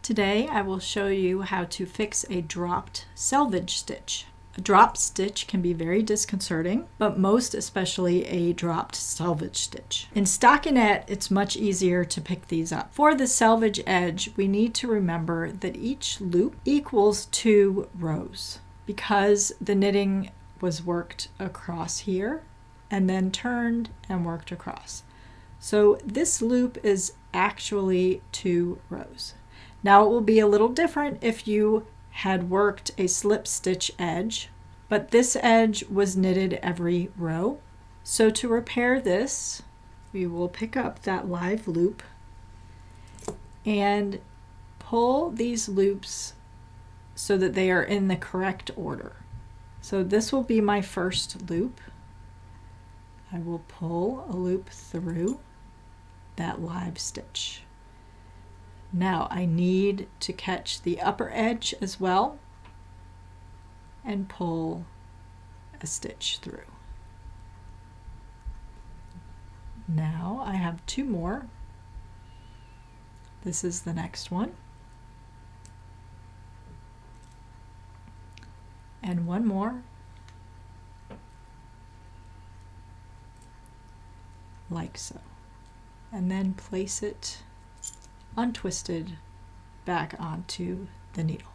Today I will show you how to fix a dropped selvage stitch. A dropped stitch can be very disconcerting, but most especially a dropped selvage stitch. In stockinette, it's much easier to pick these up. For the selvage edge, we need to remember that each loop equals 2 rows because the knitting was worked across here and then turned and worked across. So this loop is actually 2 rows. Now it will be a little different if you had worked a slip stitch edge, but this edge was knitted every row. So to repair this, we will pick up that live loop and pull these loops so that they are in the correct order. So this will be my first loop. I will pull a loop through that live stitch. Now I need to catch the upper edge as well and pull a stitch through. Now I have 2 more. This is the next one. And 1 more. Like so. And then place it untwisted back onto the needle.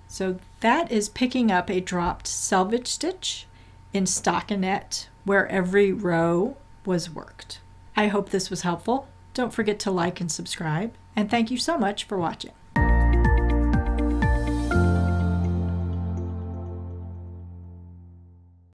So that is picking up a dropped selvage stitch in stockinette where every row was worked. I hope this was helpful. Don't forget to like and subscribe, and thank you so much for watching.